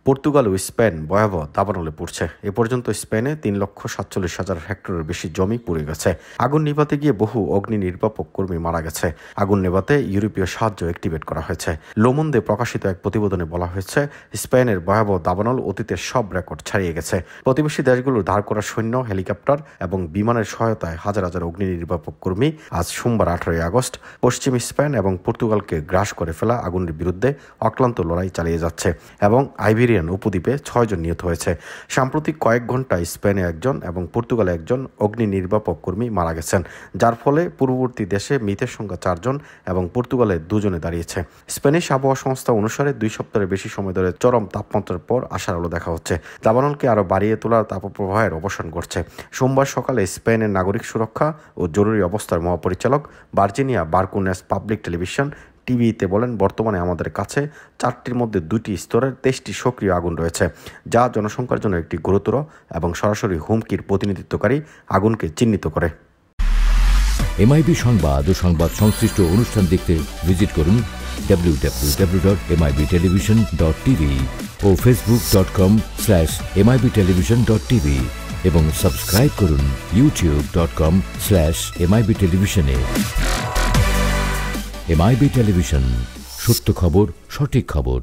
Portugal ও Spain ভয়াবহ দাবানলে পড়ছে। এ পর্যন্ত স্পেনে 3,47,000 হেক্টরের বেশি জমি পুড়ে গেছে। আগুন নিভাতে গিয়ে বহু অগ্নি নির্বাপক কর্মী মারা গেছে। আগুন নেভাতে ইউরোপীয় সাহায্য অ্যাক্টিভেট করা হয়েছে। লোমন্দে প্রকাশিত এক প্রতিবেদনে বলা হয়েছে, স্পেনের ভয়াবহ দাবানল অতীতের সব রেকর্ড ছাড়িয়ে গেছে। প্রতিবেশী দেশগুলোর ধার করা সৈন্য, হেলিকপ্টার এবং বিমানের সহায়তায় হাজার হাজার অগ্নি নির্বাপক কর্মী আজ সোমবার 18 আগস্ট পশ্চিম স্পেন এবং পর্তুগালকে গ্রাস করে ফেলা আগুনের বিরুদ্ধে অক্লান্ত লড়াই চালিয়ে যাচ্ছে এবং আইবেরিয়ান উপদ্বীপে 6 জন নিহত হয়েছে। সাম্প্রতিক কয়েক ঘন্টায় স্পেনে একজন এবং পর্তুগালে একজন অগ্নি নির্বাপক কর্মী মারা গেছেন, যার ফলে পূর্ববর্তী দেশে মৃতের সংখ্যা 4 জন এবং পর্তুগালে 2 জনে দাঁড়িয়েছে। স্প্যানিশ আবহাওয়া সংস্থা অনুসারে 2 সপ্তাহের বেশি সময় ধরে চরম তাপমাত্রার পর আশার আলো দেখা হচ্ছে। দাবানলকে আরও বাড়িয়ে তোলার তাপপ্রবাহের অবসান ঘটছে। সোমবার সকালে স্পেনের নাগরিক সুরক্ষা ও জরুরি অবস্থার মহাপরিচালক ভার্জিনিয়া বারকুনেস পাবলিক টেলিভিশন টিভিতে বলেন, বর্তমানে আমাদের কাছে 4টির মধ্যে 2টি স্তরের 23টি সক্রিয় আগুন রয়েছে, যা জনসংখ্যার জন্য একটি গুরুতর এবং সরাসরি হুমকির প্রতিনিধিত্বকারী আগুনকে চিহ্নিত করে। এমআইবি সংবাদ ও সংবাদ সংশ্লিষ্ট অনুষ্ঠান দেখতে ভিজিট করুন www.mibtelevision.tv ও facebook.com/mibtelevision.tv এবং সাবস্ক্রাইব করুন youtube.com/mibtelevision এ। এমআইবি টেলিভিশন, সত্য খবর, সঠিক খবর।